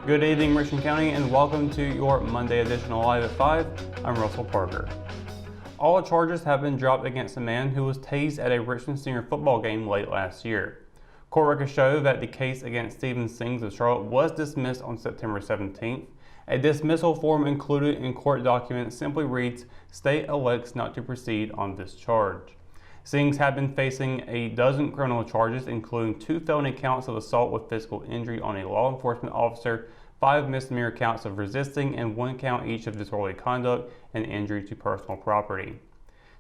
Good evening, Richmond County, and welcome to your Monday edition of Live at 5. I'm Russell Parker. All charges have been dropped against a man who was tased at a Richmond senior football game late last year. Court records show that the case against Stephen Sings of Charlotte was dismissed on September 17th. A dismissal form included in court documents simply reads, "State elects not to proceed on this charge." Sings had been facing a dozen criminal charges, including 2 felony counts of assault with physical injury on a law enforcement officer, 5 misdemeanor counts of resisting, and 1 count each of disorderly conduct and injury to personal property.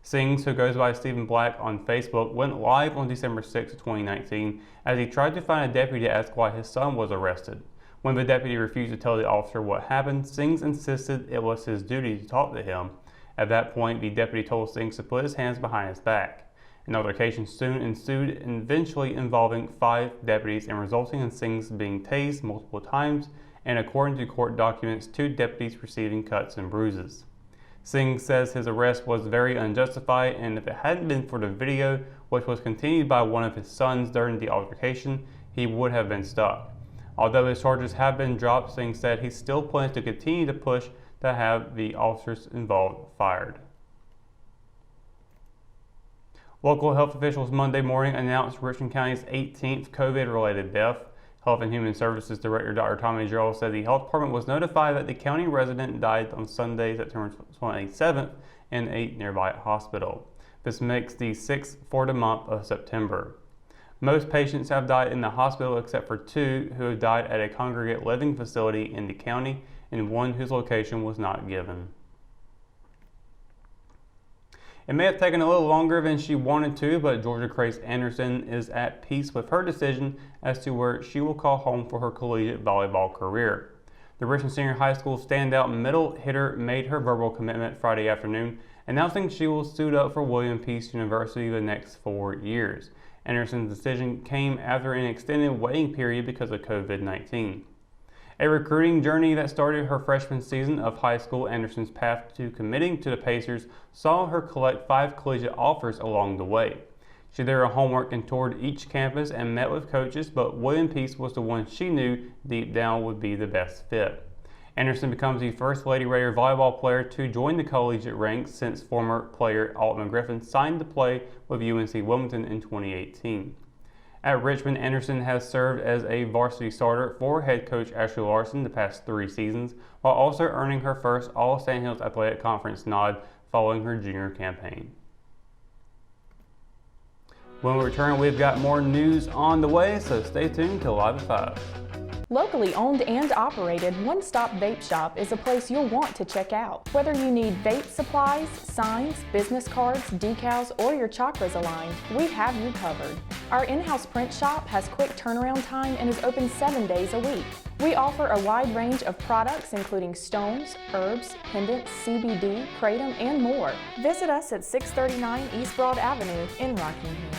Sings, who goes by Stephen Black on Facebook, went live on December 6, 2019 as he tried to find a deputy to ask why his son was arrested. When the deputy refused to tell the officer what happened, Sings insisted it was his duty to talk to him. At that point, the deputy told Sings to put his hands behind his back. An altercation soon ensued, eventually involving 5 deputies and resulting in Sings being tased multiple times, and according to court documents, 2 deputies receiving cuts and bruises. Sings says his arrest was very unjustified, and if it hadn't been for the video, which was continued by one of his sons during the altercation, he would have been stuck. Although his charges have been dropped, Sings said he still plans to continue to push to have the officers involved fired. Local health officials Monday morning announced Richmond County's 18th COVID-related death. Health and Human Services Director Dr. Tommy Jarrell said the health department was notified that the county resident died on Sunday, September 27th, in a nearby hospital. This makes the 6th for the month of September. Most patients have died in the hospital except for 2 who have died at a congregate living facility in the county and 1 whose location was not given. It may have taken a little longer than she wanted to, but Georgia Grace Anderson is at peace with her decision as to where she will call home for her collegiate volleyball career. The Richmond Senior High School standout middle hitter made her verbal commitment Friday afternoon, announcing she will suit up for William Peace University the next 4 years. Anderson's decision came after an extended waiting period because of COVID-19. A recruiting journey that started her freshman season of high school, Anderson's path to committing to the Pacers saw her collect 5 collegiate offers along the way. She did her homework and toured each campus and met with coaches, but William Peace was the one she knew deep down would be the best fit. Anderson becomes the first Lady Raider volleyball player to join the collegiate ranks since former player Altman Griffin signed to play with UNC Wilmington in 2018. At Richmond, Anderson has served as a varsity starter for head coach Ashley Larson the past 3 seasons, while also earning her first All-Sandhills Athletic Conference nod following her junior campaign. When we return, we've got more news on the way, so stay tuned till Live at 5. Locally owned and operated, One Stop Vape Shop is a place you'll want to check out. Whether you need vape supplies, signs, business cards, decals, or your chakras aligned, we have you covered. Our in-house print shop has quick turnaround time and is open 7 days a week. We offer a wide range of products including stones, herbs, pendants, CBD, kratom, and more. Visit us at 639 East Broad Avenue in Rockingham.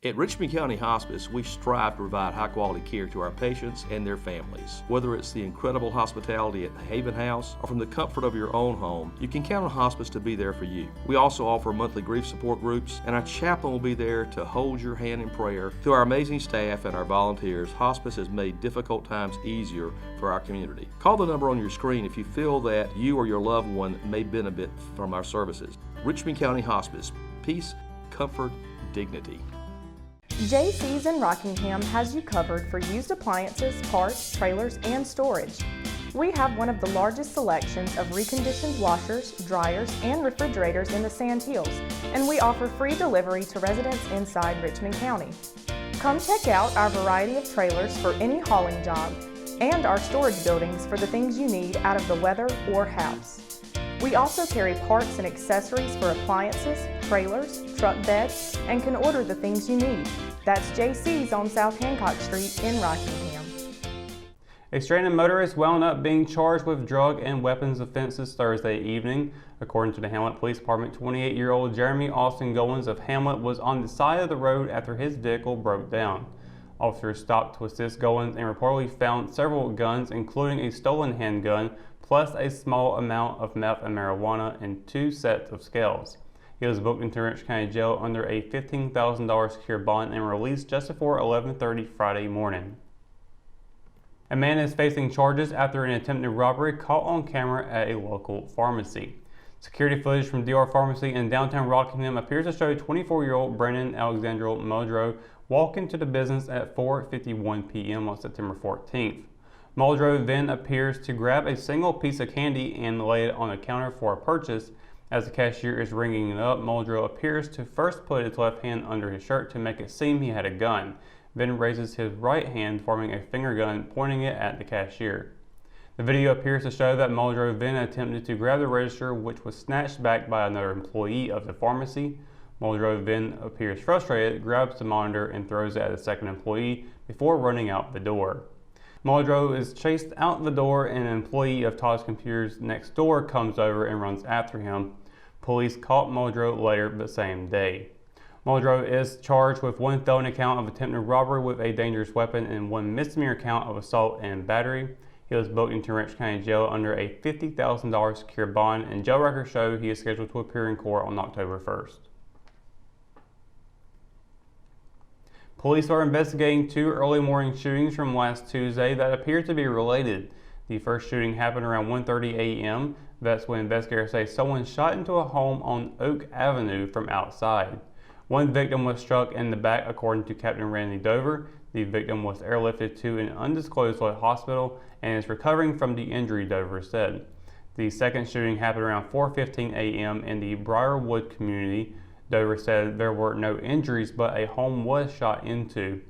At Richmond County Hospice, we strive to provide high-quality care to our patients and their families. Whether it's the incredible hospitality at the Haven House or from the comfort of your own home, you can count on Hospice to be there for you. We also offer monthly grief support groups, and our chaplain will be there to hold your hand in prayer. Through our amazing staff and our volunteers, Hospice has made difficult times easier for our community. Call the number on your screen if you feel that you or your loved one may benefit from our services. Richmond County Hospice. Peace, comfort, dignity. JC's in Rockingham has you covered for used appliances, parts, trailers, and storage. We have one of the largest selections of reconditioned washers, dryers, and refrigerators in the Sand Hills, and we offer free delivery to residents inside Richmond County. Come check out our variety of trailers for any hauling job and our storage buildings for the things you need out of the weather or house. We also carry parts and accessories for appliances, trailers, truck beds, and can order the things you need. That's JC's on South Hancock Street in Rockingham. A stranded motorist wound up being charged with drug and weapons offenses Thursday evening. According to the Hamlet Police Department, 28-year-old Jeremy Austin Goins of Hamlet was on the side of the road after his vehicle broke down. Officers stopped to assist Goins and reportedly found several guns, including a stolen handgun, plus a small amount of meth and marijuana and 2 sets of scales. He was booked into Richmond County Jail under a $15,000 secure bond and released just before 11:30 Friday morning. A man is facing charges after an attempted robbery caught on camera at a local pharmacy. Security footage from DR Pharmacy in downtown Rockingham appears to show 24-year-old Brandon Alexander Muldrow walk into the business at 4:51 p.m. on September 14th. Muldrow then appears to grab a single piece of candy and lay it on a counter for a purchase. As the cashier is ringing it up, Muldrow appears to first put his left hand under his shirt to make it seem he had a gun, then raises his right hand, forming a finger gun, pointing it at the cashier. The video appears to show that Muldrow then attempted to grab the register, which was snatched back by another employee of the pharmacy. Muldrow then appears frustrated, grabs the monitor, and throws it at the second employee before running out the door. Muldrow is chased out the door, and an employee of Todd's Computers next door comes over and runs after him. Police caught Muldrow later the same day. Muldrow is charged with one felony count of attempted robbery with a dangerous weapon and one misdemeanor count of assault and battery. He was booked into Richmond County Jail under a $50,000 secure bond, and jail records show he is scheduled to appear in court on October 1st. Police are investigating two early morning shootings from last Tuesday that appear to be related. The first shooting happened around 1:30 a.m. That's when investigators say someone shot into a home on Oak Avenue from outside. One victim was struck in the back, according to Captain Randy Dover. The victim was airlifted to an undisclosed hospital and is recovering from the injury, Dover said. The second shooting happened around 4:15 a.m. in the Briarwood community. Dover said there were no injuries, but a home was shot into.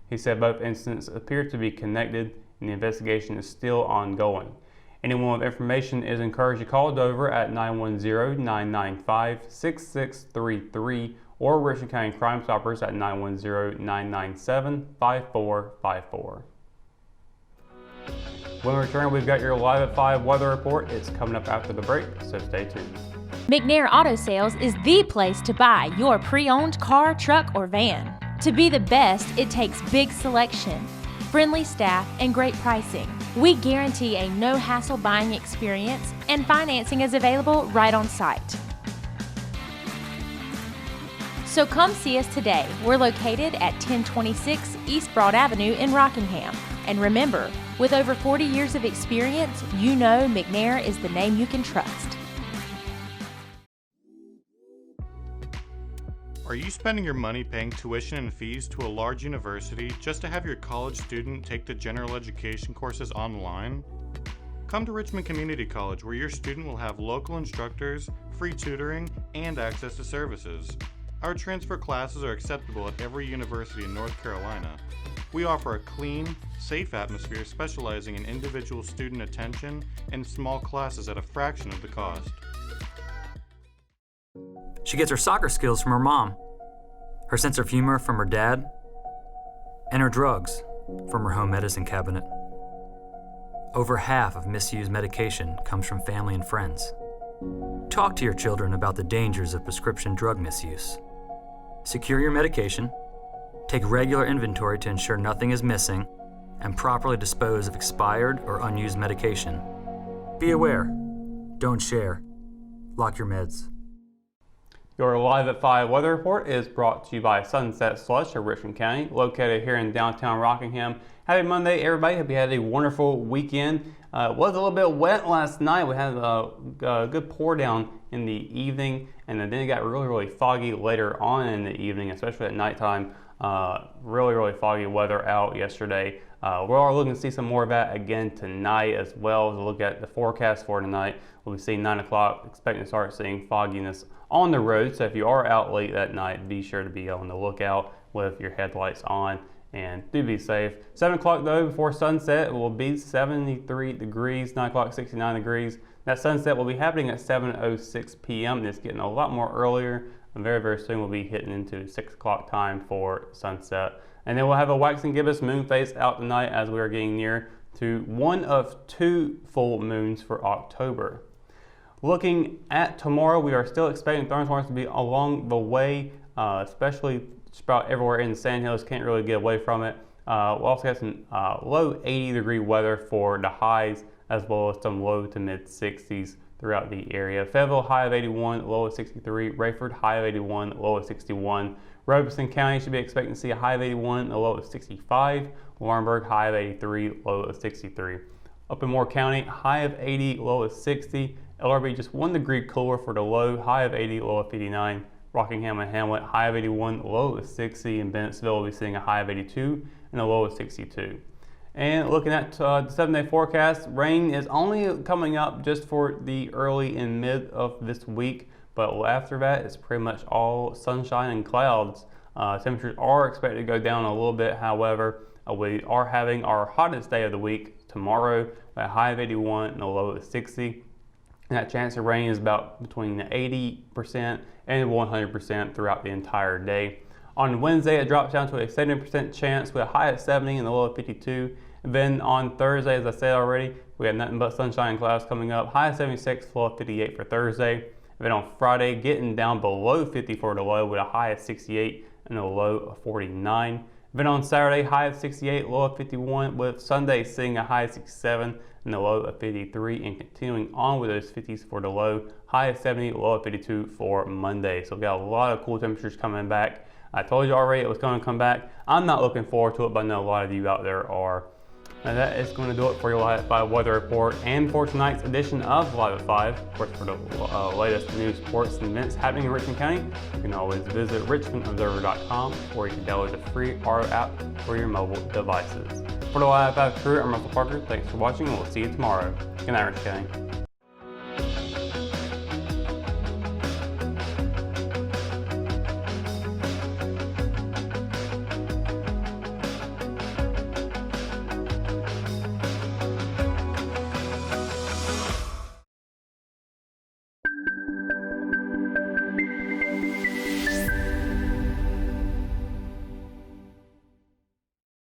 He said both incidents appear to be connected and the investigation is still ongoing. Anyone with information is encouraged to call Dover at 910-995-6633 or Richmond County Crime Stoppers at 910-997-5454. When we return, we've got your Live at 5 weather report. It's coming up after the break, so stay tuned. McNair Auto Sales is the place to buy your pre-owned car, truck, or van. To be the best, it takes big selection, friendly staff, and great pricing. We guarantee a no-hassle buying experience, and financing is available right on site. So come see us today. We're located at 1026 East Broad Avenue in Rockingham. And remember, with over 40 years of experience, you know McNair is the name you can trust. Are you spending your money paying tuition and fees to a large university just to have your college student take the general education courses online? Come to Richmond Community College, where your student will have local instructors, free tutoring, and access to services. Our transfer classes are acceptable at every university in North Carolina. We offer a clean, safe atmosphere specializing in individual student attention and small classes at a fraction of the cost. She gets her soccer skills from her mom, her sense of humor from her dad, and her drugs from her home medicine cabinet. Over half of misused medication comes from family and friends. Talk to your children about the dangers of prescription drug misuse. Secure your medication, take regular inventory to ensure nothing is missing, and properly dispose of expired or unused medication. Be aware. Don't share. Lock your meds. Your Live at 5 weather report is brought to you by Sunset Slush of Richmond County, located here in downtown Rockingham. Happy Monday, everybody. Hope you had a wonderful weekend. It was a little bit wet last night. We had a good pour down in the evening, and then it got really foggy later on in the evening, especially at nighttime. Really foggy weather out yesterday. We're looking to see some more of that again tonight as well. As we look at the forecast for tonight, we'll be seeing 9 o'clock, expecting to start seeing fogginess on the road. So if you are out late that night, be sure to be on the lookout with your headlights on and do be safe. 7 o'clock though, before sunset, it will be 73 degrees, 9 o'clock 69 degrees. That sunset will be happening at 7:06 p.m. and it's getting a lot more earlier. And very soon we'll be hitting into 6 o'clock time for sunset. And then we'll have a waxing gibbous moon phase out tonight as we are getting near to one of 2 full moons for October. Looking at tomorrow, we are still expecting thunderstorms to be along the way, especially just about everywhere in the Sandhills. Can't really get away from it. We'll also have some low 80 degree weather for the highs, as well as some low to mid 60s throughout the area. Fayetteville, high of 81, low of 63. Rayford, high of 81, low of 61. Robeson County should be expecting to see a high of 81 and a low of 65. Laurinburg, high of 83, low of 63. Up in Moore County, high of 80, low of 60. LRB just 1 degree cooler for the low, high of 80, low of 59. Rockingham and Hamlet, high of 81, low of 60. And Bennettsville will be seeing a high of 82 and a low of 62. And looking at the 7-day forecast, rain is only coming up just for the early and mid of this week, but after that, it's pretty much all sunshine and clouds. Temperatures are expected to go down a little bit, however. We are having our hottest day of the week tomorrow with a high of 81 and a low of 60. And that chance of rain is about between 80% and 100% throughout the entire day. On Wednesday, it drops down to a 70% chance with a high of 70 and a low of 52. And then on Thursday, as I said already, we have nothing but sunshine and clouds coming up. High of 76, low of 58 for Thursday. And then on Friday, getting down below 50 for the low with a high of 68 and a low of 49. Then on Saturday, high of 68, low of 51, with Sunday seeing a high of 67 and a low of 53, and continuing on with those 50s for the low, high of 70, low of 52 for Monday. So we've got a lot of cool temperatures coming back. I told you already it was going to come back. I'm not looking forward to it, but I know a lot of you out there are. And that is going to do it for your Live at 5 weather report and for tonight's edition of Live at 5. Of course, for the latest news, sports, and events happening in Richmond County, you can always visit richmondobserver.com, or you can download the free RO app for your mobile devices. For the Live at 5 crew, I'm Russell Parker. Thanks for watching, and we'll see you tomorrow. Good night, Richmond County.